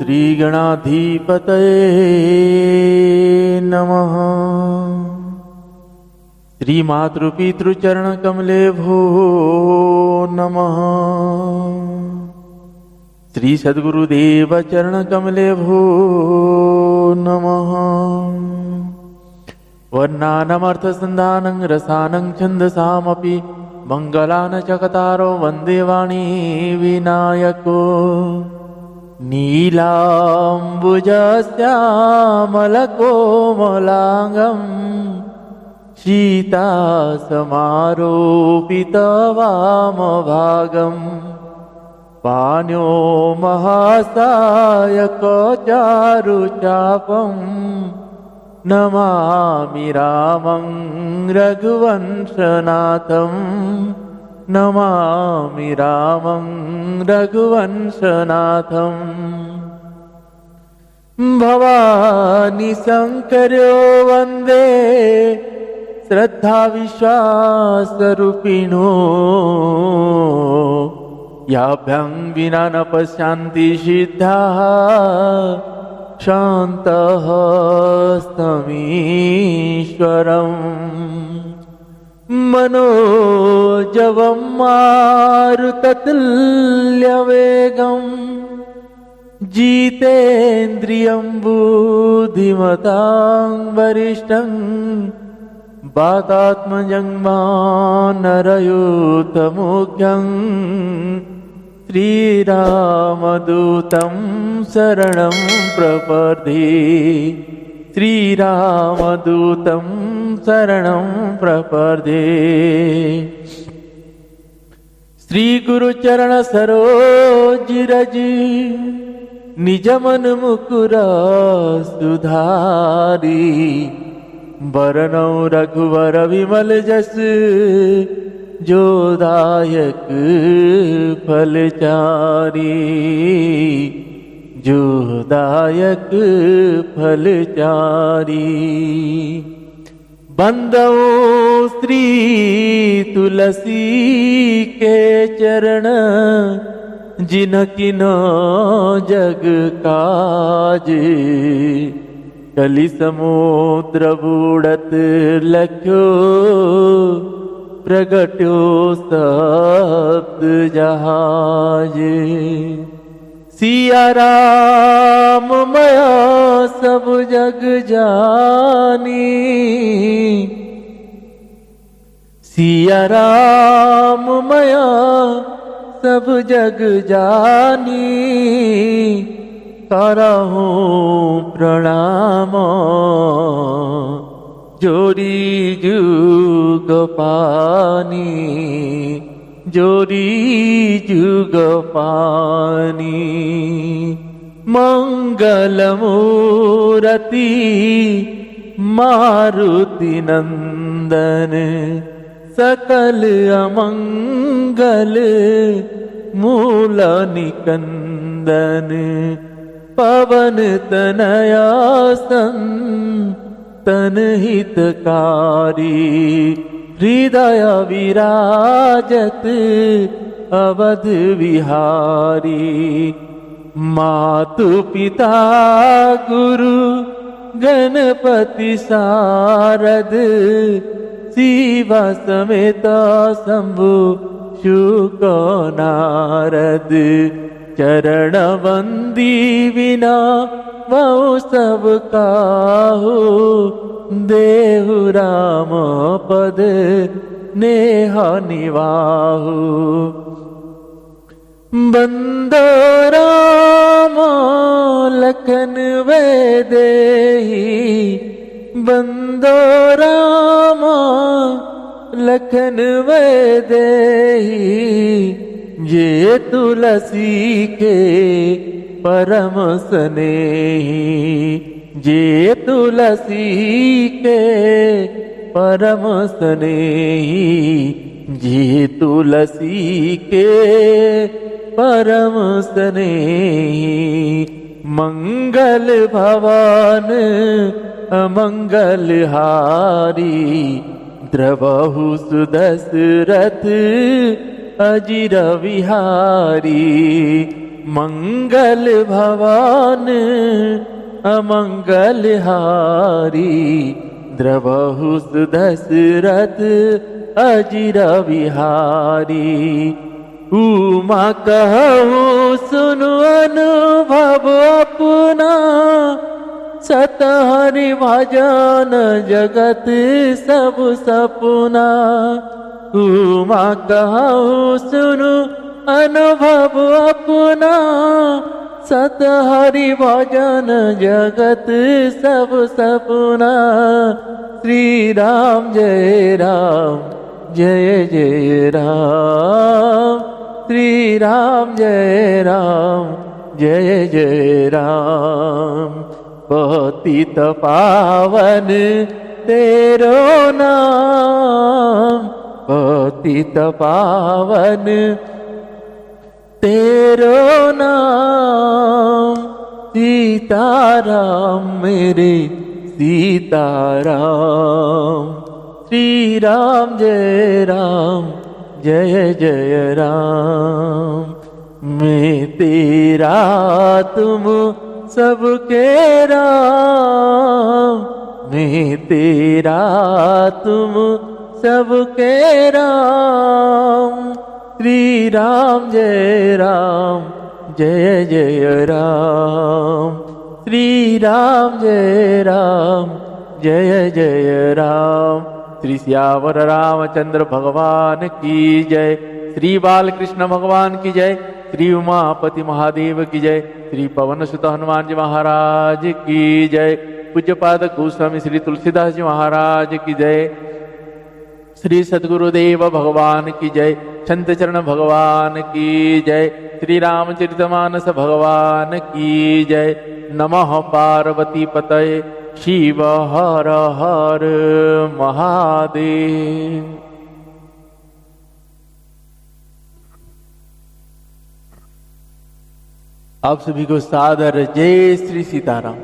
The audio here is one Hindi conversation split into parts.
श्रीगणाधिपतये नमः। श्रीमातृपितृचरणकमलेभ्यो नमः। श्री सद्गुरुदेव चरणकमलेभ्यो नमः। वर्णानामर्थसन्धानं रसानं छन्दसामपि मंगलान चकतारो वन्दे वाणी विनायको। नीलाम्बुजश्यामलकोमलाङ्गं सीतासमारोपितवामभागं पाण्यो महासायकचारुचापं नमामि रामं रघुवंशनाथं। नमामि रामं रघुवंशनाथं। भवानी शंकरो वन्दे श्रद्धा विश्वासरूपिणो। याभ्यां विना न पश्यन्ति सिद्धाः शान्तः स्तमीश्वरम्। मनोजवं मारुततुल्यवेगं जितेन्द्रियं बुद्धिमतां वरिष्ठं। वातात्मजं वानरयूथमुख्यं श्रीरामदूतं शरणं प्रपद्ये। श्रीरामदूतं शरणं प्रपद्ये। श्री गुरुचरण सरोज निजमन मुकुर सुधारी। वरनौ रघुवर विमल जस जोदायक फलचारी। जोदायक फलचारी। बंदो श्री तुलसी के चरण जिनकिनो जग काज। कलि समुद्र बूढ़त लख्यो प्रगट्यो सप्त जहाज। सिया राम मया सब जग जानी। सिया राम मया सब जग जानी। करहूं प्रणाम जोरी जुग पानी। जोरी जुग पानी। मंगल मूरति मारुति नंदन। सकल अमंगल मूल निकंदन। पवन तनया संतन हितकारी। हृदय विराजत अवध विहारी। मातु पिता गुरु गणपति सारद। शिवा समेत शंभु शुक नारद। चरण वंदी विना बहु सब काहू। देहु राम पद नेह निवाहु। बंदो राम लखन वेदेही। बंदो राम लखन वेदेही। ये तुलसी के परम स्नेही। जे तुलसी के परम स्नेही। जे तुलसी के परम स्नेही। मंगल भवन अमंगल हारी। द्रवहु सुदशरथ अजिर विहारी। मंगल भवन अमंगल हारी, द्रवहु दशरथ अजिर बिहारी। उमा कहु सुनु अनुभव अपना, सतहरि भजन जगत सब सपना। उमा कहु सुनु अनुभव अपना, सतहरि भजन जगत सब सपना। श्री राम जय राम जय जय राम, श्री राम जय राम जय जय राम। पतित पावन तेरो नाम, पतित पावन तेरो नाम। सीताराम मेरे सीताराम, श्री राम जय राम जय जय राम। मैं तेरा तुम सबके राम, मैं तेरा तुम सबके राम। श्री राम जय जय राम, श्री राम जय जय राम। श्री सियावर रामचंद्र भगवान की जय, श्री बालकृष्ण भगवान की जय, श्री उमापति महादेव की जय, श्री पवन सुत हनुमान जी महाराज की जय। पूज्यपाद गोस्वामी श्री तुलसीदास जी महाराज की जय, श्री सद्गुरुदेव भगवान की जय, संत चरण भगवान की जय, श्री रामचरितमानस भगवान की जय। नमः पार्वती पतये शिव हर हर महादेव। आप सभी को सादर जय श्री सीताराम।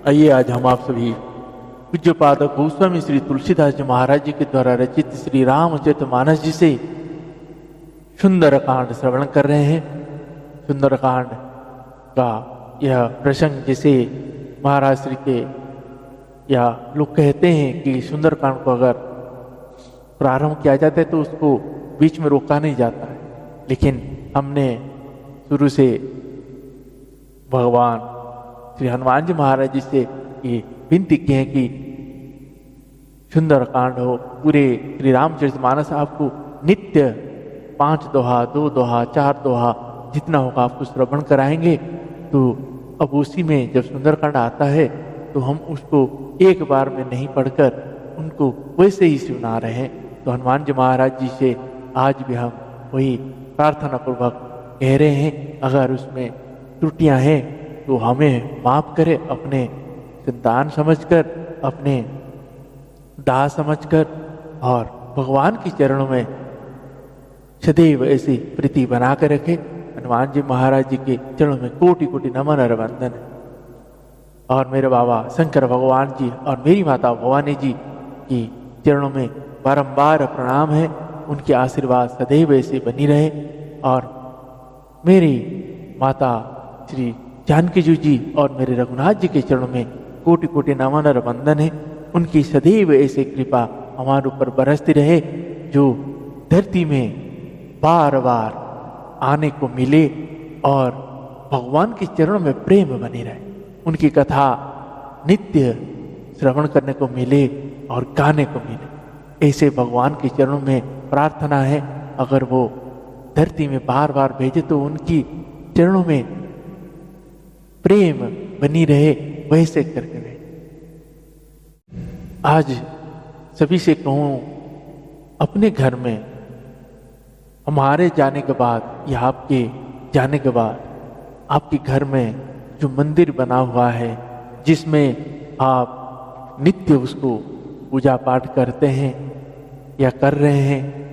आइए आज हम आप सभी पूज्यपाद गोस्वामी श्री तुलसीदास जी महाराज जी के द्वारा रचित श्री रामचरितमानस जी से सुंदर कांड श्रवण कर रहे हैं। सुंदर कांड का यह प्रसंग जिसे महाराज श्री के या लोग कहते हैं कि सुंदर कांड को अगर प्रारंभ किया जाता है तो उसको बीच में रोका नहीं जाता है, लेकिन हमने शुरू से भगवान श्री हनुमान जी महाराज जी से ये विनती की है कि सुंदर कांड हो, पूरे श्री रामचरितमानस आपको नित्य 5 दोहा, 2 दोहा, 4 दोहा जितना होगा आपको श्रवण कराएंगे। तो अब उसी में जब सुंदरकांड आता है तो हम उसको एक बार में नहीं पढ़कर उनको वैसे ही सुना रहे हैं। तो हनुमान जी महाराज जी से आज भी हम वही प्रार्थना पूर्वक कह रहे हैं, अगर उसमें त्रुटियां हैं तो हमें माफ करे, अपने संतान समझकर, अपने दास समझकर, और भगवान के चरणों में सदैव ऐसी प्रीति बना कर रखे। हनुमान जी महाराज जी के चरणों में कोटि कोटि नमन और वंदन है। और मेरे बाबा शंकर भगवान जी और मेरी माता भवानी जी की चरणों में बारंबार प्रणाम है। उनके आशीर्वाद सदैव ऐसे बनी रहे। और मेरी माता श्री जानकी जी और मेरे रघुनाथ जी के चरणों में कोटि कोटि नमन और वंदन है। उनकी सदैव ऐसे कृपा हमारे ऊपर बरसती रहे, जो धरती में बार बार आने को मिले और भगवान के चरणों में प्रेम बने रहे। उनकी कथा नित्य श्रवण करने को मिले और गाने को मिले। ऐसे भगवान के चरणों में प्रार्थना है, अगर वो धरती में बार बार भेजे तो उनकी चरणों में प्रेम बनी रहे, वैसे करके रहे। आज सभी से कहूं, अपने घर में हमारे जाने के बाद या आपके जाने के बाद आपके घर में जो मंदिर बना हुआ है, जिसमें आप नित्य उसको पूजा पाठ करते हैं या कर रहे हैं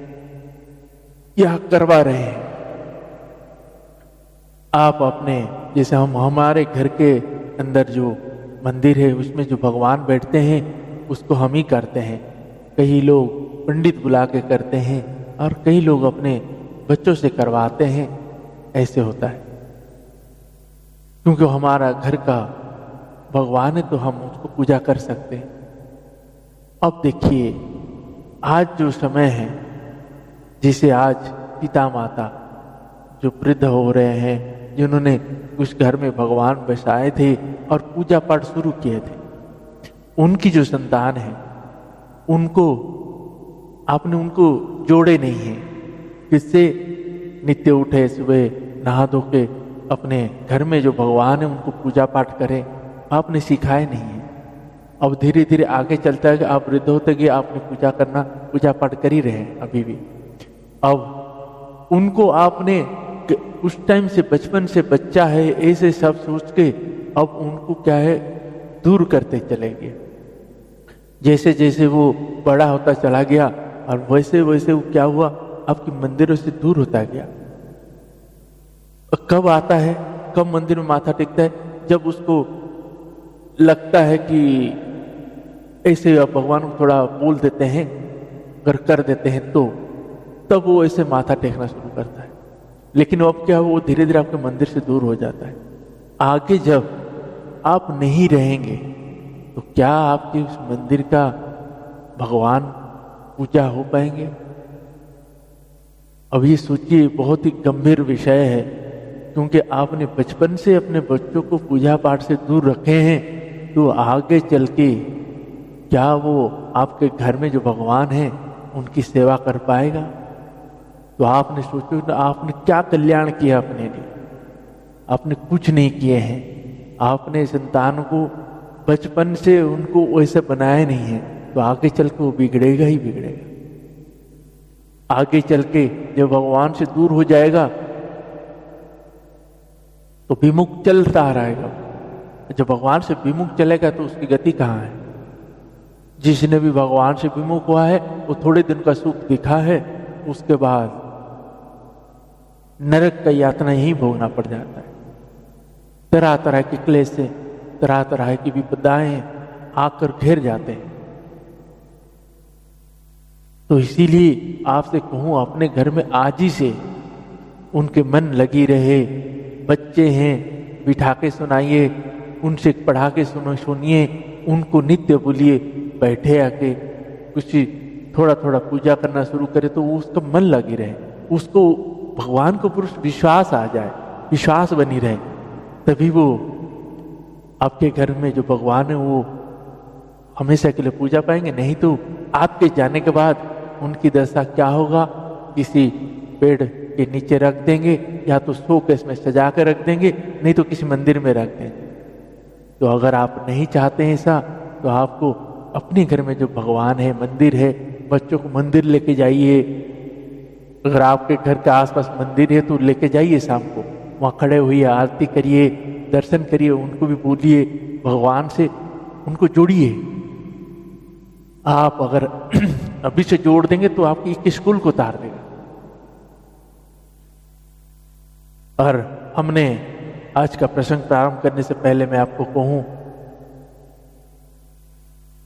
या करवा रहे हैं, आप अपने, जैसे हम हमारे घर के अंदर जो मंदिर है उसमें जो भगवान बैठते हैं उसको हम ही करते हैं। कई लोग पंडित बुला के करते हैं और कई लोग अपने बच्चों से करवाते हैं। ऐसे होता है। क्योंकि हमारा घर का भगवान है तो हम उसको पूजा कर सकते हैं। अब देखिए आज जो समय है, जिसे आज पिता माता जो वृद्ध हो रहे हैं, जिन्होंने उस घर में भगवान बसाए थे और पूजा पाठ शुरू किए थे, उनकी जो संतान है उनको आपने उनको जोड़े नहीं है। किससे? नित्य उठे सुबह नहा धो के अपने घर में जो भगवान है उनको पूजा पाठ करें, आपने सिखाए नहीं है। अब धीरे धीरे आगे चलता है कि आप वृद्ध होते गए, आपने पूजा पाठ कर ही रहे हैं अभी भी। अब उनको आपने उस टाइम से बचपन से बच्चा है ऐसे सब सोच के अब उनको क्या है दूर करते चलेंगे। जैसे जैसे वो बड़ा होता चला गया और वैसे वैसे वो क्या हुआ, आपके मंदिरों से दूर होता गया। कब आता है, कब मंदिर में माथा टेकता है? जब उसको लगता है कि ऐसे अब भगवान को थोड़ा बोल देते हैं, अगर कर देते हैं तो तब वो ऐसे माथा टेकना शुरू करता है। लेकिन अब क्या, वो धीरे धीरे आपके मंदिर से दूर हो जाता है। आगे जब आप नहीं रहेंगे तो क्या आपके उस मंदिर का भगवान पूजा हो पाएंगे? अब ये सोचिए, बहुत ही गंभीर विषय है, क्योंकि आपने बचपन से अपने बच्चों को पूजा पाठ से दूर रखे हैं, तो आगे चल के क्या वो आपके घर में जो भगवान है उनकी सेवा कर पाएगा? तो आपने सोचो ना, आपने क्या कल्याण किया अपने लिए? आपने कुछ नहीं किए हैं। आपने संतान को बचपन से उनको वैसे बनाया नहीं है, तो आगे चल के वो बिगड़ेगा ही बिगड़ेगा। आगे चल के जब भगवान से दूर हो जाएगा तो विमुख चलता रहेगा। जब भगवान से विमुख चलेगा तो उसकी गति कहाँ है? जिसने भी भगवान से विमुख हुआ है वो थोड़े दिन का सुख दिखा है, उसके बाद नरक का यातना ही भोगना पड़ जाता है। तरह तरह के क्लेश से, तरह तरह की विपदाएं आकर घेर जाते हैं। तो इसीलिए आपसे कहूं, अपने घर में आज ही से उनके मन लगी रहे। बच्चे हैं, बिठा के सुनाइए, उनसे पढ़ा के सुनिए, उनको नित्य बोलिए, बैठे आके कुछ थोड़ा थोड़ा पूजा करना शुरू करे तो वो उसका मन लगी रहे, उसको भगवान को पुरुष विश्वास आ जाए, विश्वास बनी रहे, तभी वो आपके घर में जो भगवान है वो हमेशा के लिए पूजा पाएंगे। नहीं तो आपके जाने के बाद उनकी दशा क्या होगा? किसी पेड़ के नीचे रख देंगे, या तो शोकेस में सजा कर रख देंगे, नहीं तो किसी मंदिर में रख देंगे। तो अगर आप नहीं चाहते हैं ऐसा, तो आपको अपने घर में जो भगवान है, मंदिर है, बच्चों को मंदिर लेके जाइए। अगर आपके घर के आसपास मंदिर है तो लेके जाइए, शाम को वहाँ खड़े हुई आरती करिए, दर्शन करिए, उनको भी बोलिए, भगवान से उनको जोड़िए। आप अगर अभी से जोड़ देंगे तो आपकी एक स्कूल को उतार देगा। और हमने आज का प्रसंग प्रारंभ करने से पहले मैं आपको कहूं,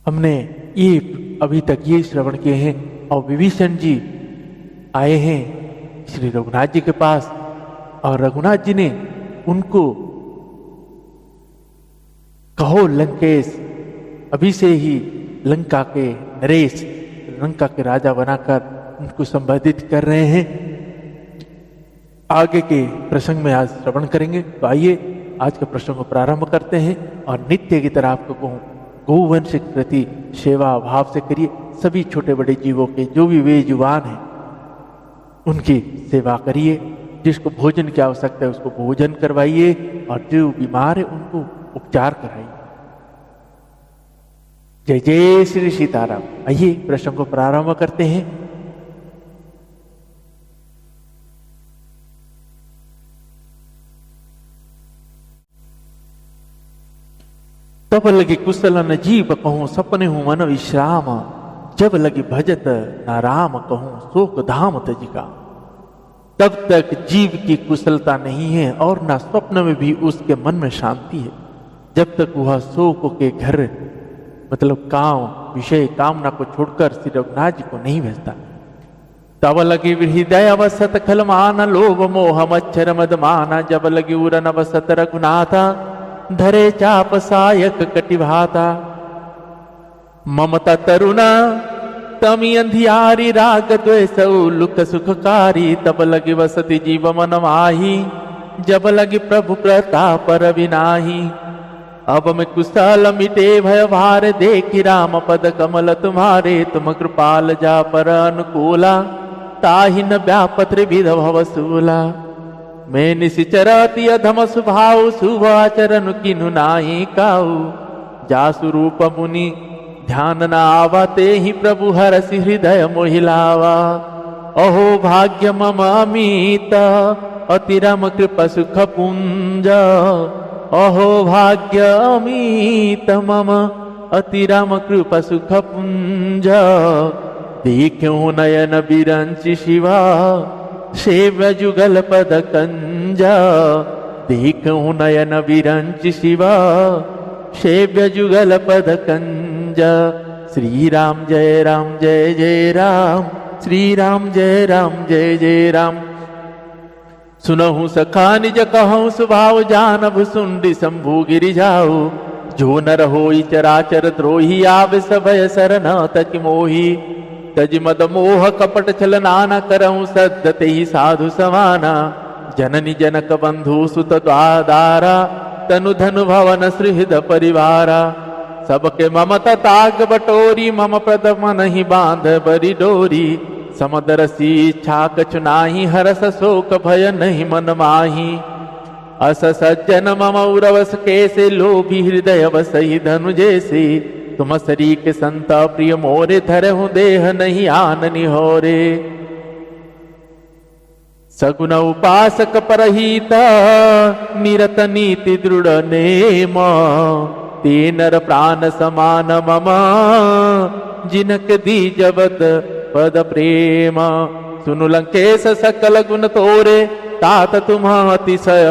हमने ये अभी तक ये श्रवण किए हैं, और विभीषण जी आए हैं श्री रघुनाथ जी के पास, और रघुनाथ जी ने उनको कहो लंकेश, अभी से ही लंका के नरेश, लंका के राजा बनाकर उनको संबोधित कर रहे हैं। आगे के प्रसंग में आज श्रवण करेंगे। तो आइए आज के प्रसंग को प्रारंभ करते हैं, और नित्य की तरह आपको कहूं, गोवंश के प्रति सेवा भाव से करिए। सभी छोटे बड़े जीवों के जो भी बेजुबान हैं उनकी सेवा करिए। जिसको भोजन की आवश्यकता है उसको भोजन करवाइए, और जो बीमार है उनको उपचार कराइए। जय जय श्री सीताराम। आइए प्रसंग को प्रारंभ करते हैं। तब लगी कुशल न जीव कहूं, सपने हूं मन विश्राम, जब लगी भजत न राम कहूं, शोक धाम तजिका। तब तक जीव की कुशलता नहीं है और ना स्वप्न में भी उसके मन में शांति है, जब तक वह शोक के घर मतलब काम विषय कामना को छोड़कर श्री रघुनाथ जी को नहीं भेजता। तब लगी हृदय अवसत खल मान लोभ मोह मच्छर मद माना जब लगी उरन अवसत रघुनाथा धरे चाप सायक कटिभाता ममता तरुणा तमी अंधियारी राग द्वेष लुक सुखकारी तब लगी वसति जीव मन माही जब लगी प्रभु प्रताप रविनाही अब मैं कुशल मिटे भय भार देखी राम पद कमल तुम्हारे तुम कृपाल जा पर अनुकूला ताहि न व्यापत त्रिविध भवसूला मैं निशिचरति अधम स्वभाव शुभ आचरण किनु नाहि काऊ जासु रूप मुनि ध्यान न आवा ते ही प्रभु हरसि हृदय मोहिलावा अहो भाग्य मम अमित अतिरम कृपा सुख पुंज अहो भाग्य अमित मम अतिरम कृपा सुख पुंज देखूं नयन बिरंचि शिवा सेव्य जुगल पद कंज देखूं नयन बिरंचि शिवा सेव्य जुगल पद कंज श्री राम जय जय राम श्री राम जय जय राम सुनहु सखा निज कहूँ स्वभाव जानब सुंडी शंभु गिरि जाऊ जो नर होई चराचर द्रोही आव सभय सरन तक मोही तज मद मोह कपट छल नाना करऊं सद्दते ही साधु समाना जननी जनक बंधु सुत द्वादारा तनु धनु भवन सुहृद परिवारा सबके ममता ताग बटोरी मम प्रद मन ही बांध बरी डोरी समदर सी इच्छा कछु नाही हरस शोक भय नहीं मन माही अस सज्जन मम उरवस कैसे लोभी हृदय वसई धनु जैसे तुम सरी के संता प्रिय मोरे धर हूं देह नहीं आन निहोरे सगुन उपासक परहित निरत नीति दृढ़ नेम ते नर प्राण समान मम जिनक दी जबत पद प्रेम सुनु लंकेश सकल गुण तोरे तात तुम अतिशय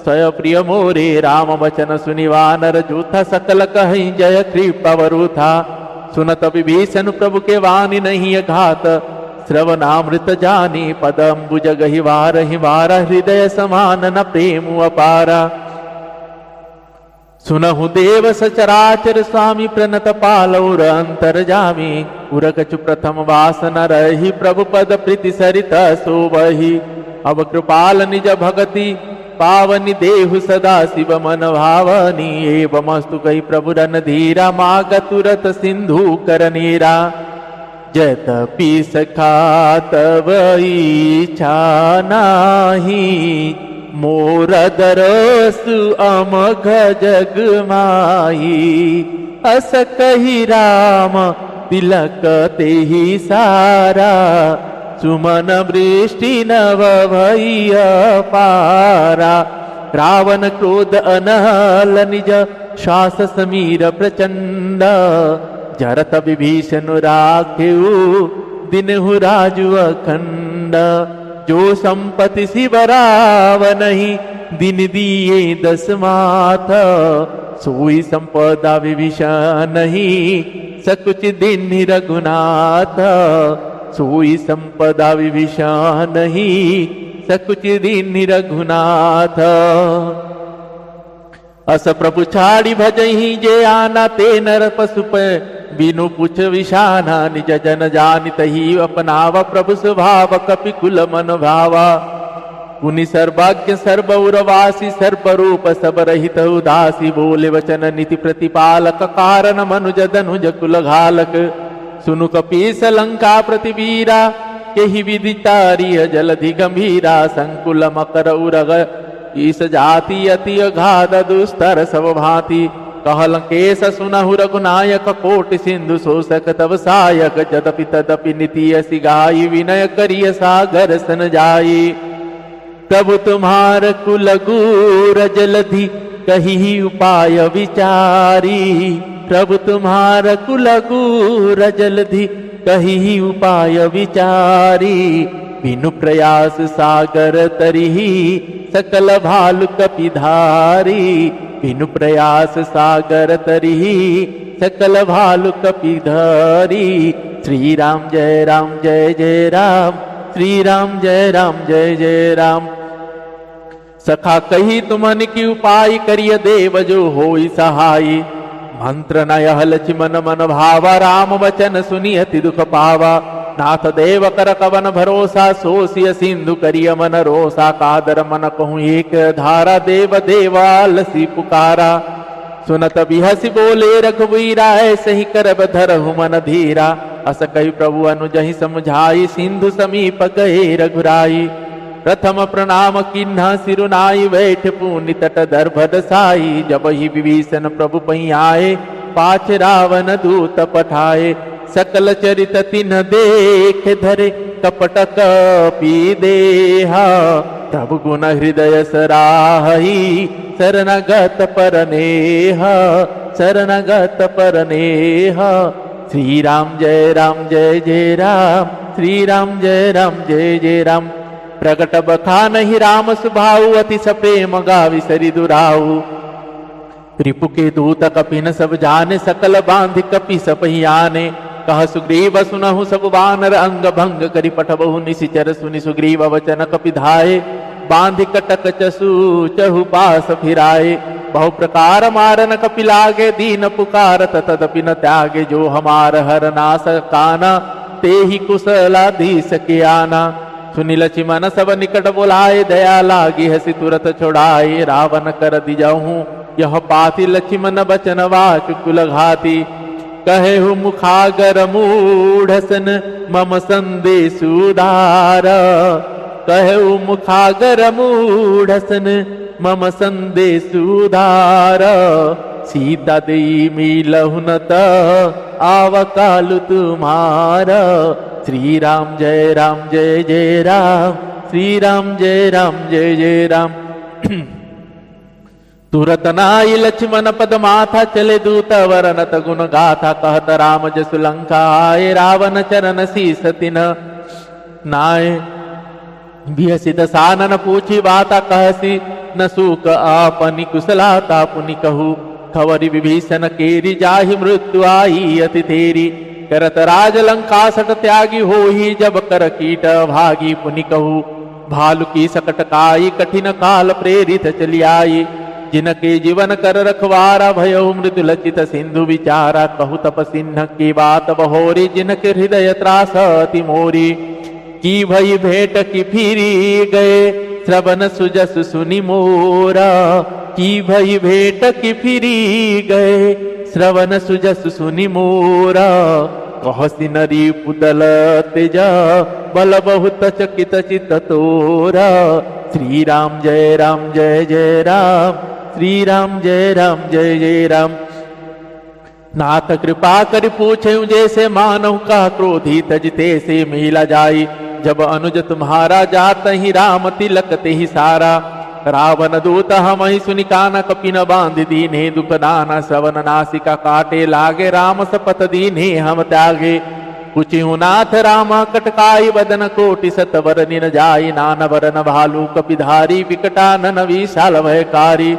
सय प्रिय मोरे राम वचन सुनिवानर जूथा सकल कहीं जय कृपा था सुनत विभीषण प्रभु के वाणी नहीं घात श्रवणामृत जानी पदम्बुज गहिवार हिवार हृदय समान न प्रेम अपारा सुनहु देव सचराचर स्वामी प्रणत पालौर अंतर जामी उरकचु प्रथम वासन रही प्रभु पद प्रीति सरित सोबही अब कृपाल निज भगति पावनी देहु सदा शिव मन भावनी एवमस्तु कही प्रभु रन धीरा माग तुरत सिंधु करनीरा जत पी सखा तव इच्छा नाही मोर दरसु अमघ जग माही अस कही राम तिलक ते ही सारा सुमन वृष्टि नव भैय पारा रावण क्रोध अनल निज श्वास समीर प्रचंड जरत विभीषण राखेऊ दिनहु राजु अखंड जो संपत्ति शिवराव नहीं दिन दिए दस माथ सोई संपदा विभीषण नहीं सकुच दिन रघुनाथ सोई संपदा विभीषण नहीं सकुच दिन रघुनाथ अस प्रभु छाड़ी भजही जे आना ते नर पशु बिनु पुछ विषाना निज जन जानित ही अपनावा प्रभु स्वभाव कपि कुल मन भावा पुनि सर्वाज्ञ सर्वउरवासी सर्वरूप सब रहित उदासी बोले वचन नीति प्रतिपालक कारण मनुज धनुज कुल घालक सुनु कपीस लंका प्रतिवीरा केहि विदितारिय जलधि गंभीरा संकुल मकर उरग ईस जाति अति अघाध दुस्तर सब भांति कह लंकेश सुनहु रघुनायक कोटि सिंधु शोषक तव सायक जदपि तदपि नीति असि गाई विनय करिय सागर सन जाई प्रभु तुम्हार कुल गुर जलधि कही उपाय विचारी प्रभु तुम्हार कुल गुर जलधि कही उपाय विचारी बिनु प्रयास सागर तरिही सकल भालु कपिधारी बिनु प्रयास सागर तरिही सकल भालु कपिधारी श्री राम जय राम, श्री राम जय जय राम। सखा कही तुमन की उपाय करिय देव जो होई सहाय। मंत्र नयह लक्ष्मण मन भावा, राम वचन सुनी अति दुख पावा। नाथ देव कर कवन भरोसा, सोसिय सिंधु करिय मन रोसा। कादर मन कहूँ एक धारा, देव देवालसी पुकारा। सुनत बिहसी बोले रघुवीरा, ऐसे ही करब धरहु मन धीरा। अस कही प्रभु अनुजहि समझाई, सिंधु समीप गए रघुराई। प्रथम प्रणाम किन्हा सिरुनाई, बैठ पूनि तट दर्भ साई। जब ही विभीषण प्रभु पही आए, पाछ रावण दूत पठाए। सकल चरित तिन्ह देख धरे, कपट कपि देहा। तब गुण हृदय सराही, शरणगत परनेह, शरणगत परनेह। श्री राम जय जय राम, श्री राम जय जय राम। प्रगट बखानहि राम सुभाऊ, अति सप्रेम गावि सरि दुराऊ। रिपु के दूत कपिन सब जाने, सकल बांधि कपि सपहि आने। कह सुग्रीव सुनहु सब वानर, अंग भंग करि पठबहु निशिचर। सुनि सुग्रीव वचन कपि धाये, बांधि कटक चसु चहु पास फिराए। बहु प्रकार मारन कपि लागे, दीन पुकारत तदपि न त्यागे। जो हमार हर नास काना, तेहि कुशलाधीश के आना। सुनि लक्ष्मण सब निकट बुलाए, दया लागी हसी तुरत छोड़ाए। रावण कर दिजहूँ यह पाति, लक्ष्मण बचन वाचुकुल घाति। कहेहु मुखागर मूढ़सन, मम संदेशु दार। कहेहु मुखागर मूढ़सन, मम संदेशु दार। सीता देई मिलहु न त, आव कालु तुम्हार। श्री राम जय जय राम, श्री राम जय जय राम। तुरत नाई लक्ष्मण पद माथा, चले दूत वरनत गुण गाथा। कहत राम जसु लंका आए, रावण चरण शीस तिन नाय। बिहसी दसानन पूछी बाता, कहसी न सूक आपनि कुशलाता। पुनि कहू खवरि विभीषण केरी, जाहि मृत्यु आई अति तेरी। करत राज लंका सट त्यागी, होही जब कर कीट भागी। पुनि कहू भालु की सकट काई, कठिन काल प्रेरित चली आई। जिनके जीवन कर रखवारा, भयउ मृत्यु लचित सिंधु विचारा। कहु तपसिन्ह की बात बहोरी, जिनके हृदय त्रास अति मोरी। की भई भेंट की फिरी गए, श्रवण सुजस सुनि मोरा। की भई भेंट की फिरी गए, श्रवण सुजस सुनि मोरा। कहसी नरी पुदल तेजा, बल बहुत चकित चित तोरा। श्री राम जय जय राम, श्री राम जय जय राम। नाथ कृपा कर पूछे, जैसे मानव का क्रोधी तजते से मिला जाई। जब अनुज तुम्हारा, जात ही राम तिलक ते ही सारा। रावण दूत हम ही सुनि काना, कपि न बांध दीने दुख दाना। श्रवण नासिका काटे लागे, राम सपथ दीने हम त्यागे। कुचिहु नाथ राम कटकाई, बदन कोटि सतवर निन जाई। नान वरन भालू कपिधारी, विकटानन विशाल भयकारी।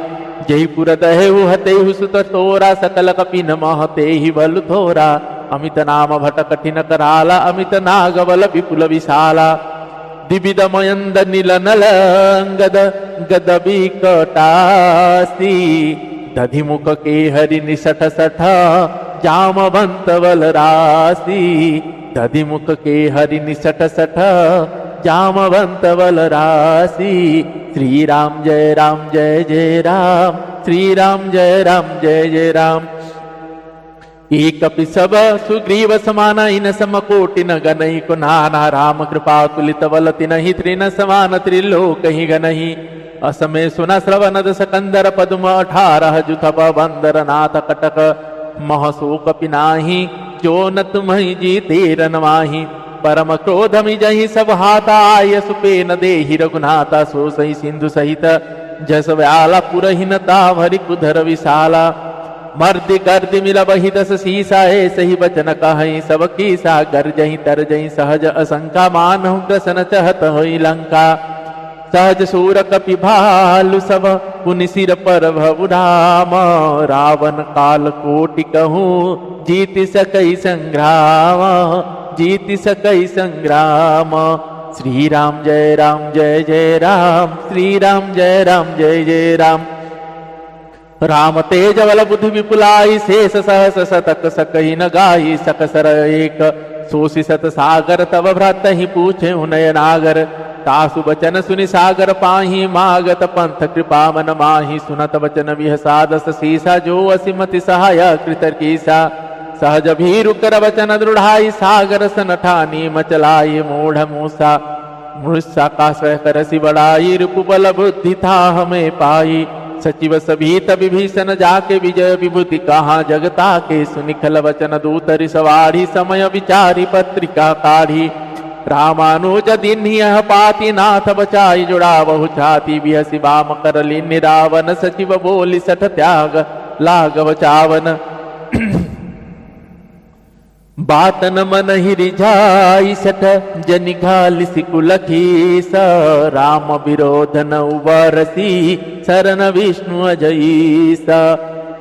जयपुर दहेहु हतेहु सुत तोरा, सकल कपि न महते ही बल थोरा। अमित नाम भट कठिन कराला, अमित नागबल विपुल विशाला। दिविद मयंद नील नल अंगद, गद विकटासी। दधिमुख के हरि निसठ सठ, जामवंत बल राशि। दधिमुख के हरि निसठ सठ, जामवंत बल राशि। श्री राम जय जय राम, श्री राम जय जय राम। एक कपि सब सुग्रीव समाना, इन सम कोटि न गनहि। को नाना राम कृपा तुलित बल तिनहि, त्रिन समान त्रिलोक ही गनहि। असमय सुन श्रवणद सकंदर, पद्म 18 जुथप बंदर। नाथ कटक महसो कपि नाही, जो न तुम्हि जीते रनवाही। परम क्रोध मिजहि सब हाथा, आय सुपेन देहि रघुनाथा। सो सही सिंधु सहित जस व्याला, पुरहिन ताभरि कुधर विशाला। मर्दि गर्दि मिल बहि दस सीसा, सही बचन कहि सब कीसा। गर्जहि तरजहि सहज असंका, मानहु ग्रसन चहत होई लंका। सहज सूर कपि भालु सब पुनि सिर पर भव राम। रावण काल कोटि कहूँ जीत सकई संग्राम, जीत सकई संग्राम। श्री राम जय जय राम, श्री राम जय जय राम। राम तेज बल बुद्धि विपुलाई, शेष सहस शतक सकहि न गाई। सकसर एक सोषि सत सागर, तब भ्रत ही पूछे नयन नागर। तासु बचन सुनि सागर पाही, मागत पंथ कृपा मन माही। सुनत वचन विहसादस सीसा, जो असिमति सहाय कृत कीसा। सहज भीरु कर वचन दृढ़ाई, सागर सन ठानी मचलाई। मूढ़ मूसा मृषा का स्वय करसि बड़ाई, रिपुबल बुद्धि था हमें पाई। सचिव सभीत विभीषण जाके, विजय विभूति कहाँ जगता के। सुनिखल वचन दूतरि सवारी, समय विचारी पत्रिका काढ़ी। रामानुज दीन्हि यह पाति, नाथ बचाई जुड़ावहु छाती। बिहसि बाम करली निरावन, सचिव बोली सठ त्याग लागव चावन। बातन मन ही रिझाई, सठ जनि घालि सिकुल खीस। राम विरोध न उबरसी, शरण विष्णु अजईस।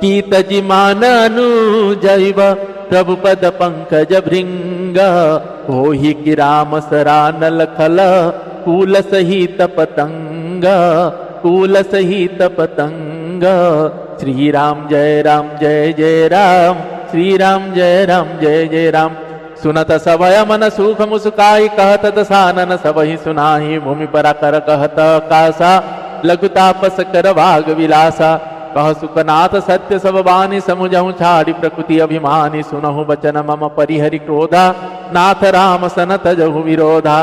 कीत जिमान अनुजैव, प्रभु पद पंकज भृंग। होहि कि राम सरानल खल, कूल सहित पतंग, कूल सहित पतंग। श्री राम जय जय राम, श्री राम जय जय राम। सुनत सभय मन सुख मुस्काई, कहत दसानन सबहि सुनाही। भूमि पर कर कहत कासा, लघु तापस कर भाग विलासा। कह सुखनाथ सत्य सब बानी, समुझहु छाड़ी प्रकृति अभिमानी। सुनहु बचन मम परिहरि क्रोधा, नाथ राम सन तजहु विरोधा।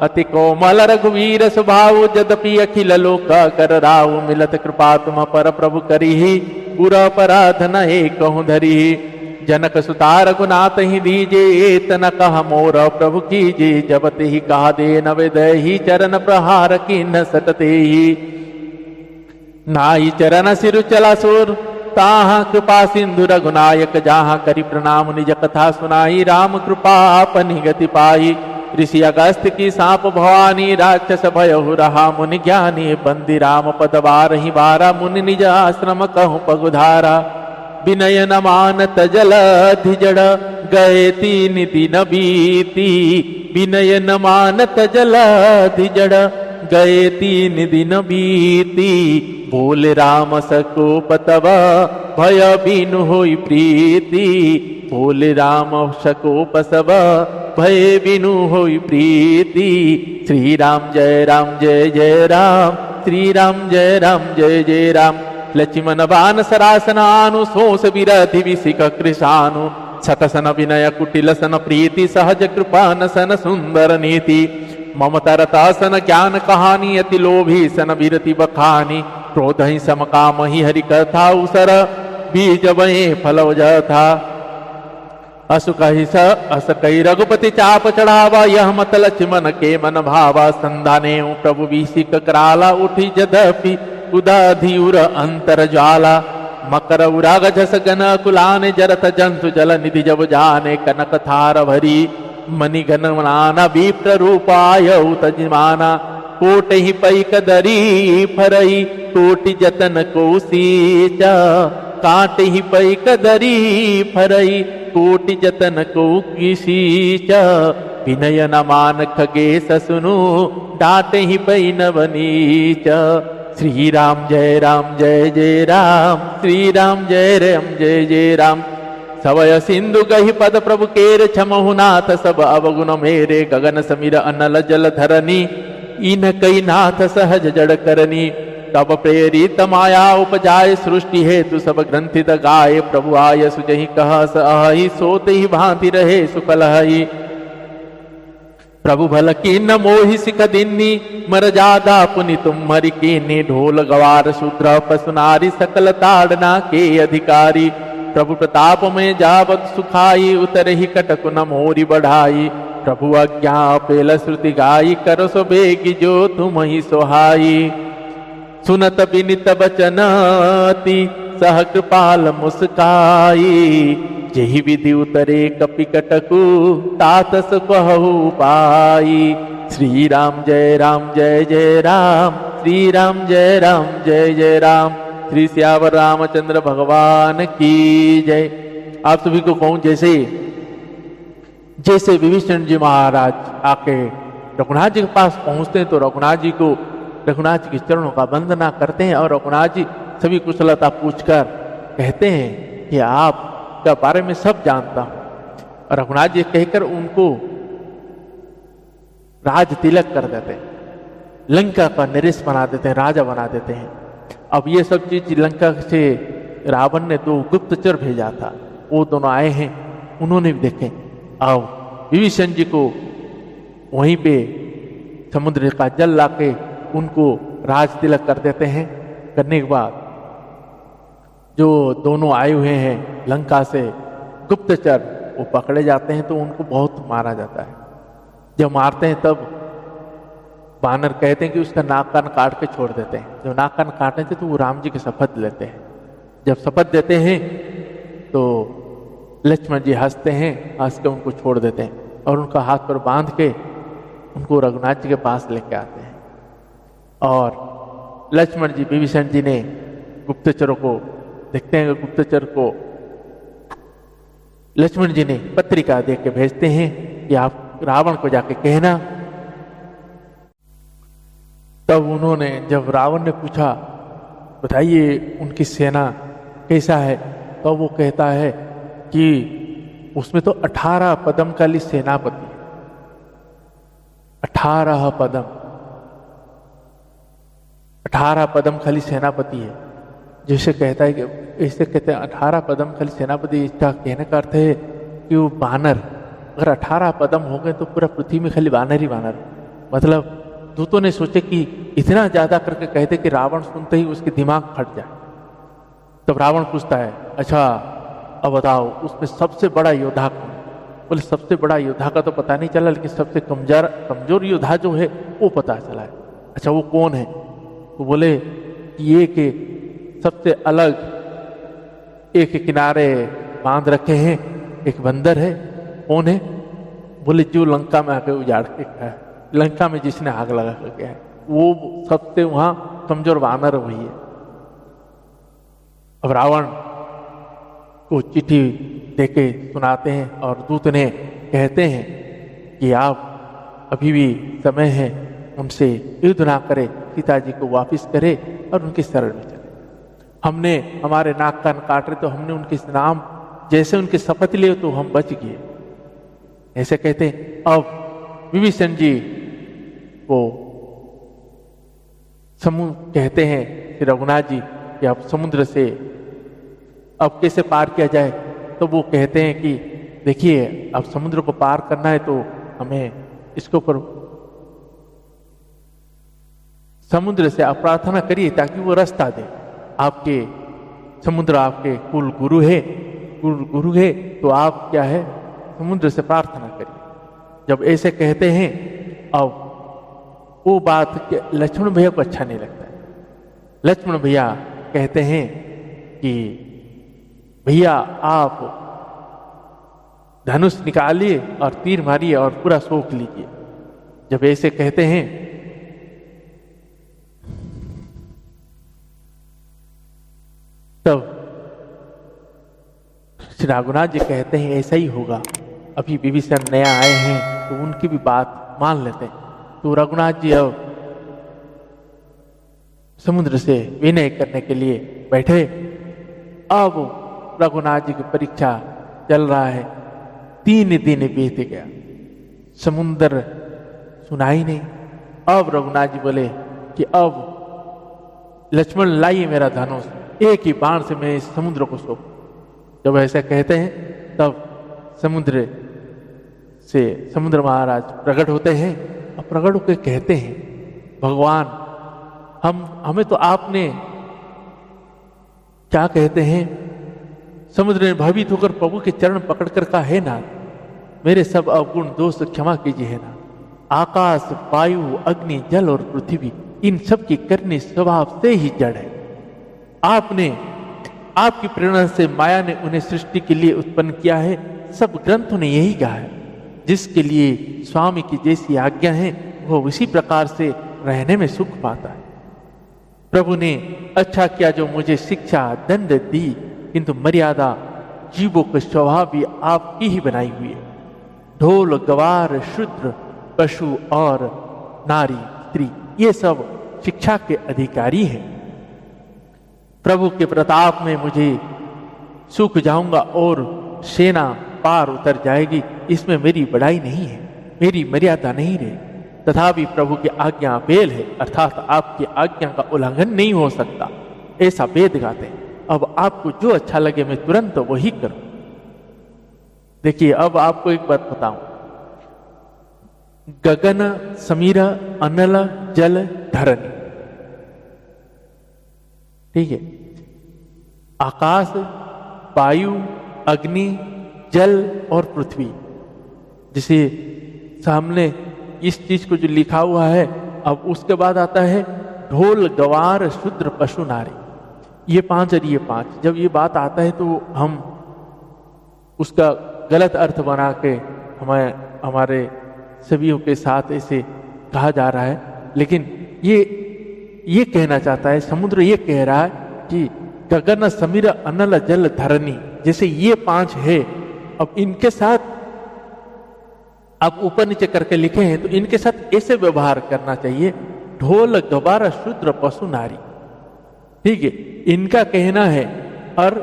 अति कोमल रघुवीर स्वभाव, यद्यपि अखिल लोक कर राउ। मिलत कृपा तुम पर प्रभु करिहि, पुर अपराध न एकहु धरिहि। जनक सुता रघुनाथ ही दीजे, एतन कह मोर प्रभु कीजे। जब ते ही कहा दे न वेदहि, चरण प्रहार किन्न सटते ही। नाई चरण सिरु चला सुर, ताहा कृपा सिंधु रघुनायक। जहाँ करि प्रणाम निज कथा सुनाई, राम कृपा आपनि गति पाई। ऋषि अगस्त की सांप भवानी, राक्षस भयहु रहा मुनि ज्ञानी। बंदी राम पद बारहि बारा, मुनि निज आश्रम कहूँ पगुधारा। विनय न मानत जलधि जड़, गए तीन दिन बीती। विनय न मानत जलधि जड़, गए तीन दिन बीती। बोले राम सकोप तब, भय बिनु होई प्रीति। बोले राम सकोप सब, भय बिनु होई प्रीति। श्री राम जय जय राम, श्री राम जय जय राम। लक्ष्मण बान सरासन आनु, सोस विरधि विसिक कृशानु। सतसन विनय कुटिल सन प्रीति, सहज कृपा न सन सुंदर नीति। ममतरता सन ज्ञान कहानी, अति लोभी सन विरति बखानी। क्रोध ही समकाम ही हरि कथा, उसर बीज वही फलव था। असुकहि स असकहि रघुपति चाप चढ़ावा, यह मत लक्ष्मण के मन भावा। संधाने प्रभु विसिक कराला, उठी जदपि उदाधिउर अंतर ज्वाला। मकर उराग झस गन कुलाने, जरत जंतु जल निधि जब जाने। कनक थार भरी मणि घन नाना, विप्र रूपाय तजमाना। कोट ही पैक दरी फरई, कोटि जतन को सींचा। काट ही पैक दरी फरई, कोटि जतन को सींचा। विनय न मान खगेश सुनु, डांट ही पै नवनीच। श्री राम जय जय राम, श्री राम जय जय राम। सवय सिंधु गहि पद प्रभु केर, छमहु नाथ सब अवगुण मेरे। गगन समीर अनल जल धरनी, इन कई नाथ सहज जड़ करनी। तब प्रेरित माया उपजाय, सृष्टि हेतु सब ग्रंथित गाय। प्रभु आय सुजहि कह सहि, सोत ही भांति रहे सुकलहि। प्रभु भल किन्न मोहि सिख दिन्नी, मर जादा पुनि तुम मरि कीन्नी। ढोल गवार शूद्र पशु नारी, सकल ताड़ना के अधिकारी। प्रभु प्रताप में जावत सुखाई, उतरहि कटक न मोरी बढ़ाई। प्रभु आज्ञा पेल श्रुति गाई, करो सो बेगी जो तुम ही सोहाई। सुनत विनित बचनाति, सह कृपाल मुस्काई। जेहि विधि उतरे कपि कटकु, तात कहु पाई। श्री राम जय जय राम, श्री राम जय जय राम, श्री सियावर रामचंद्र भगवान की जय। आप सभी को कहूं, जैसे विभीषण जी महाराज आके रघुनाथ जी के पास पहुंचते हैं तो रघुनाथ जी के चरणों का वंदना करते हैं और रघुनाथ जी सभी कुशलता पूछकर कहते हैं कि आपका बारे में सब जानता हूं। और रघुनाथ जी कहकर उनको राज तिलक कर देते हैं, लंका का नरेश बना देते हैं, राजा बना देते हैं। अब ये सब चीज लंका से रावण ने 2 गुप्तचर भेजा था, वो दोनों आए हैं, उन्होंने भी देखे। अब विभीषण जी को वहीं पे समुद्र का जल लाके उनको राज तिलक कर देते हैं। करने के बाद जो दोनों आए हुए हैं लंका से गुप्तचर, वो पकड़े जाते हैं तो उनको बहुत मारा जाता है। जब मारते हैं तब वानर कहते हैं कि उसका नाक कान काट के छोड़ देते हैं। जब नाक कान काटते थे तो वो राम जी की शपथ लेते हैं। जब शपथ देते हैं तो लक्ष्मण जी हंसते हैं, हंस के उनको छोड़ देते हैं और उनका हाथ पर बांध के उनको रघुनाथ जी के पास लेके आते हैं। और लक्ष्मण जी विभीषण जी ने गुप्तचरों को देखते हैं, गुप्तचर को लक्ष्मण जी ने पत्रिका दे के भेजते हैं कि आप रावण को जाके कहना। तब उन्होंने, जब रावण ने पूछा बताइए उनकी सेना कैसा है, तो वो कहता है कि उसमें तो 18 पदमकाली सेनापति, 18 पदमकाली सेनापति है। जैसे कहता है कि ऐसे कहते हैं 18 पदमकाली सेनापति, इसका कहने का अर्थ है कि वो बानर, अगर 18 पदम हो गए तो पूरा पृथ्वी में खाली बानर ही बानर। मतलब दूतों ने सोचे कि इतना ज्यादा करके कहते कि रावण सुनते ही उसके दिमाग फट जाए। तब रावण पूछता है, अच्छा अब बताओ उसमें सबसे बड़ा योद्धा कौन? बोले सबसे बड़ा योद्धा का तो पता नहीं चला, लेकिन सबसे कमजोर योद्धा जो है वो पता चला है। अच्छा वो कौन है? तो बोले कि ये के सबसे अलग एक किनारे बांध रखे हैं, एक बंदर है। कौन है? बोले जो लंका में आके उजाड़ के है, लंका में जिसने आग लगा के है, वो सबसे वहां कमजोर वानर वही है। अब रावण को चिट्ठी देके सुनाते हैं और दूत ने कहते हैं कि आप अभी भी समय है, उनसे युद्ध ना करे, सीता जी को वापस करे और उनके शरण में चले। हमने हमारे नाक कान काट रहे तो हमने उनके नाम जैसे उनके शपथ लिए तो हम बच गए, ऐसे कहते हैं। अब विभीषण जी को कहते हैं कि रघुनाथ जी कि अब समुद्र से अब कैसे पार किया जाए? तो वो कहते हैं कि देखिए अब समुद्र को पार करना है तो हमें इसके ऊपर समुद्र से आप प्रार्थना करिए ताकि वो रास्ता दे। आपके समुद्र आपके कुल गुरु है तो आप क्या है समुद्र से प्रार्थना करिए। जब ऐसे कहते हैं, अब वो बात लक्ष्मण भैया को अच्छा नहीं लगता है। लक्ष्मण भैया कहते हैं कि भैया आप धनुष निकालिए और तीर मारिए और पूरा सोख लीजिए। जब ऐसे कहते हैं तब श्री रघुनाथ जी कहते हैं ऐसा ही होगा। अभी विभीषण नया आए हैं तो उनकी भी बात मान लेते हैं। तो रघुनाथ जी अब समुद्र से विनय करने के लिए बैठे। अब रघुनाथ जी की परीक्षा चल रहा है। 3 दिन बीत गया, समुद्र सुना ही नहीं। अब रघुनाथ जी बोले कि अब लक्ष्मण लाइए मेरा धनुष, एक ही बाण से मैं इस समुद्र को सोख। जब ऐसे कहते हैं तब समुद्र महाराज प्रकट होते हैं और प्रकट होकर कहते हैं, भगवान हमें तो आपने क्या कहते हैं, समुद्र ने भयभीत होकर प्रभु के चरण पकड़कर कहा, है ना मेरे सब अवगुण दोष क्षमा कीजिए, है ना। आकाश, वायु, अग्नि, जल और पृथ्वी इन सब की करनी स्वभाव से ही जड़ है। आपने आपकी प्रेरणा से माया ने उन्हें सृष्टि के लिए उत्पन्न किया है। सब ग्रंथों ने यही कहा है, जिसके लिए स्वामी की जैसी आज्ञा है वो उसी प्रकार से रहने में सुख पाता है। प्रभु ने अच्छा किया जो मुझे शिक्षा दंड दी, किंतु मर्यादा जीवों के स्वभाव भी आपकी ही बनाई हुई है। ढोल गवार शूद्र पशु और नारी स्त्री ये सब शिक्षा के अधिकारी हैं। प्रभु के प्रताप में मुझे सूख जाऊंगा और सेना पार उतर जाएगी, इसमें मेरी बड़ाई नहीं है, मेरी मर्यादा नहीं रही। तथापि प्रभु की आज्ञा बेल है, अर्थात आपकी आज्ञा का उल्लंघन नहीं हो सकता, ऐसा वेद गाते हैं। अब आपको जो अच्छा लगे मैं तुरंत वही करूं। देखिए अब आपको एक बात बताऊं, गगन समीर अनल जल धरणी, ठीक है, आकाश वायु अग्नि जल और पृथ्वी, जिसे सामने इस चीज को जो लिखा हुआ है। अब उसके बाद आता है ढोल गवार शूद्र पशु नारी, ये पांच और ये पांच। जब ये बात आता है तो हम उसका गलत अर्थ बना के हमारे सभी के साथ ऐसे कहा जा रहा है, लेकिन ये कहना चाहता है, समुद्र ये कह रहा है कि गगन समीर अनल जल धरणी, जैसे ये पांच है, अब इनके साथ आप ऊपर नीचे करके लिखे हैं तो इनके साथ ऐसे व्यवहार करना चाहिए। ढोल गवार शूद्र पशु नारी, ठीक है, इनका कहना है। और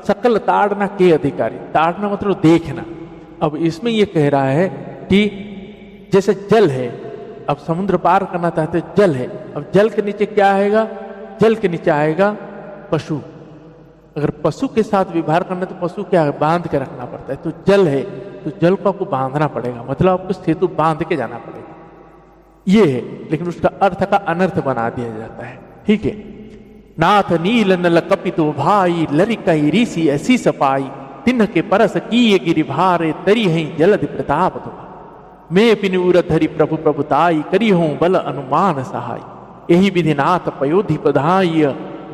सकल ताड़ना के अधिकारी, ताड़ना मतलब देखना। अब इसमें यह कह रहा है कि जैसे जल है, अब समुद्र पार करना चाहते जल है, अब जल के नीचे क्या आएगा, जल के नीचे आएगा पशु। अगर पशु के साथ व्यवहार करना तो पशु क्या है, बांध के रखना पड़ता है। तो जल है तो जल को आपको बांधना पड़ेगा, मतलब आपको सेतु बांध के जाना पड़ेगा, ये है। लेकिन उसका अर्थ का अनर्थ बना दिया जाता है, ठीक है। नाथ नील नल कपितो भाई लरिकई ऋषि ऐसी सपाई, तिन्ह के परस की गिरि भारे तरी है जलधि प्रताप दो। मैं पिन उरधरि प्रभु प्रभुताई करी हूं बल अनुमान सहाय, यही विधि नाथ पयोधि पधाय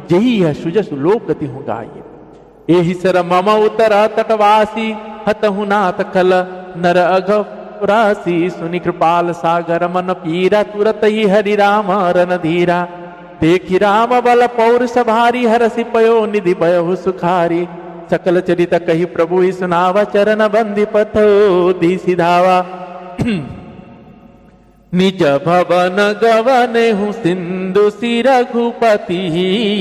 जही है सुजस लोक गति हूं गाय। यही सर मम उत्तर तटवासी हतहु नाथ खल नर अघरासी, सुनि कृपाल सागर मन पीरा तुरत ही हरि राम रन धीरा। देखी राम बल पौरुष भारी हरसि पयो निधि भयो सुखारी, सकल चरित कही प्रभु ही सुनावा चरण बंदी पथो दी सिधावा। निज भवन गवने हूँ सिंधु सिर रघुपति,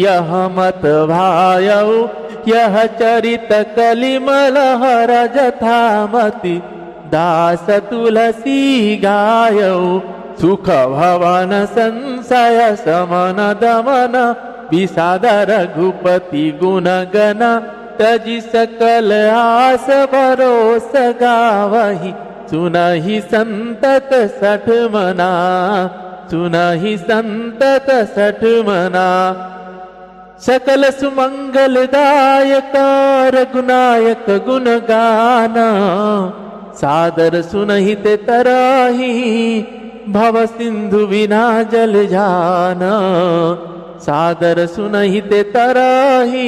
यह मत भायऊ यह चरित कलिमल हर जथामति, दास तुलसी गायऊ सुख भवन संशय समन दमन, विषाद रघुपति गुण गण तजि सकल आस भरोस गावही। सुनहि संतत सठ मना, सुनहि संतत सठ मना, सकल सुमंगल दायक रघुनायक गुण गाना, सादर सुनहित तरही भव सिंधु बिना जल जाना, सादर सुनहित तरही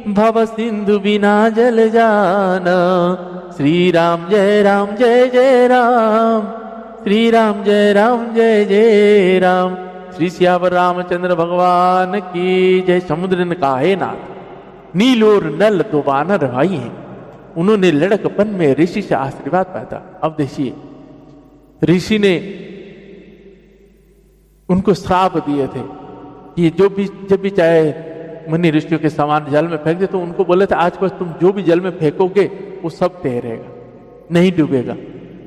भव सिंधु बिना जल जाना। श्री राम जय जय राम, श्री राम जय जय राम। श्री श्यावर रामचंद्र भगवान की जय। समुद्र ने कहा है नाथ, नील और नल दो वानर भाई हैं, उन्होंने लड़कपन में ऋषि से आशीर्वाद पाया था। अब देखिए ऋषि ने उनको श्राप दिए थे कि जब भी चाहे मुनि ऋषियों के समान जल में फेंक दे, तो उनको बोले थे आज बस तुम जो भी जल में फेंकोगे वो सब तैरेगा, नहीं डूबेगा।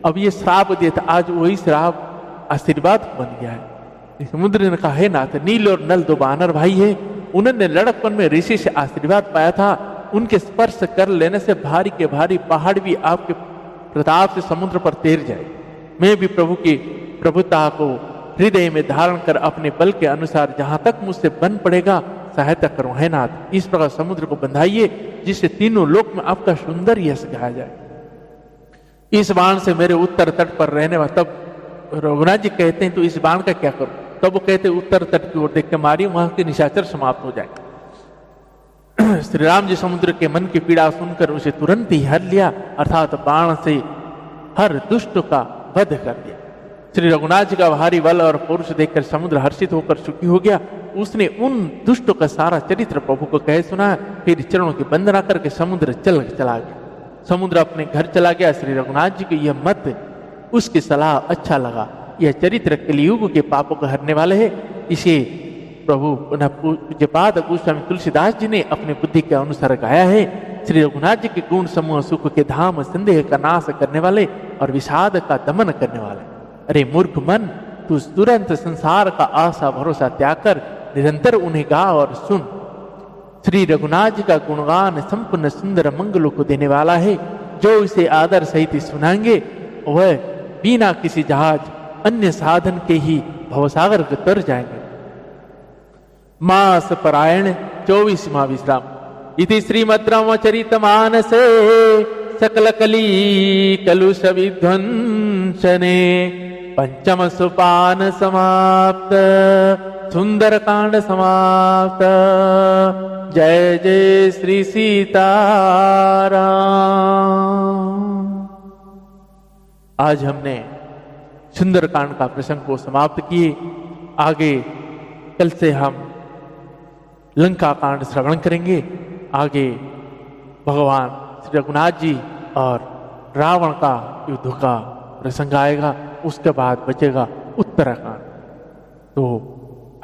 अब ये श्राप दिया था, आज वही श्राप आशीर्वाद बन गया है। समुद्र ने कहा है नाथ, नील और नल दो वानर भाई है, उन्होंने लड़कपन में ऋषि से आशीर्वाद पाया था, उनके स्पर्श कर लेने से भारी के भारी पहाड़ भी आपके प्रताप से समुद्र पर तैर जाए। मैं भी प्रभु की प्रभुता को हृदय में धारण कर अपने बल के अनुसार जहां तक मुझसे बन पड़ेगा सहायता करूं है नाथ। इस प्रकार समुद्र को बंधाइए जिससे तीनों लोक में आपका सुंदर यश गाया जाए। इस बाण से मेरे उत्तर तट पर रहने वाला, तब रघुनाथ जी कहते हैं तो इस बाण का क्या करूं, तब वो कहते उत्तर तट की ओर देख के मारिए, वहां के निशाचर समाप्त हो जाए। श्री राम जी समुद्र के मन की पीड़ा सुनकर उसे तुरंत ही हर लिया, अर्थात बाण से हर दुष्ट का वध कर दिया। श्री रघुनाथ जी का भारी बल और पुरुष देखकर समुद्र हर्षित होकर सुखी हो गया। उसने उन दुष्टों का सारा चरित्र प्रभु को कह सुना, फिर चरणों की वंदना करके समुद्र चला गया। समुद्र अपने घर चला गया। श्री रघुनाथ जी को यह मत, उसकी सलाह अच्छा लगा। यह चरित्र कलियुग के पापों को हरने वाले है। इसे प्रभु पुनः पूज्यपाद गोस्वामी तुलसीदास जी ने अपने बुद्धि के अनुसार गाया है। श्री रघुनाथ जी के गुण समूह सुख के धाम, संदेह का नाश करने वाले और विषाद का दमन करने वाले। अरे मूर्ख मन, तू तुरंत संसार का आशा भरोसा त्याग कर निरंतर उन्हें गा और सुन। श्री रघुनाथ जी का गुणगान संपूर्ण सुंदर मंगलों को देने वाला है। जो इसे आदर सहित सुनाएंगे वह बिना किसी जहाज अन्य साधन के ही भवसागर को तर जाएंगे। मास परायण 24वां विश्राम। इति श्रीमद् रामचरितमानसे सकल कली कलुष विध्वंसने पंचम सोपान समाप्त, सुंदर कांड समाप्त। जय जय श्री सीताराम। आज हमने सुंदर कांड का प्रसंग को समाप्त किए। आगे कल से हम लंका कांड श्रवण करेंगे। आगे भगवान श्री रघुनाथ जी और रावण का युद्ध का प्रसंग आएगा। उसके बाद बचेगा उत्तराखंड। तो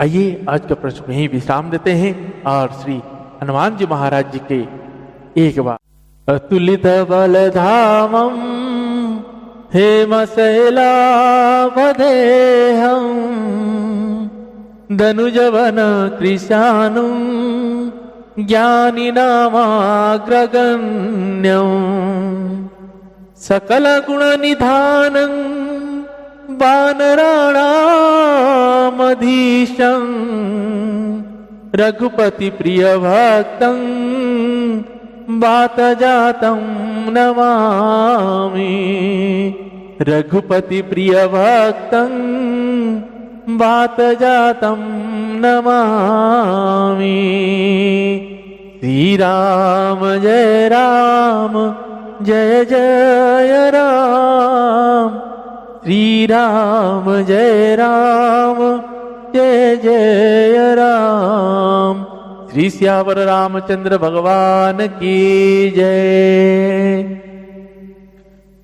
आइए आज का प्रश्न में ही विश्राम देते हैं और श्री हनुमान जी महाराज जी के एक बार अतुलित बलधामम हेम शैलावदेहम धनुजवन कृशानुं ज्ञानिनामाग्रगण्यं सकल गुण निधानं वानराणामधीशं रघुपति प्रिय भक्तं वातजातं नमामि। रघुपति प्रिय भक्तं वातजातं नमामि। श्री राम जय राम जय जय राम। श्री राम जय राम जय जय राम। श्री श्यावर रामचंद्र भगवान की जय।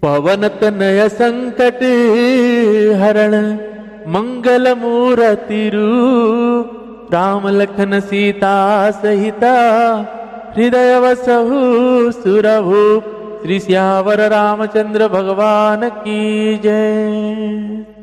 पवन तनय संकट हरण मंगल मूर्ति रूप राम लखन सीता सहिता हृदय वसहु सुरभूप। श्री श्यावर रामचंद्र भगवान की जय।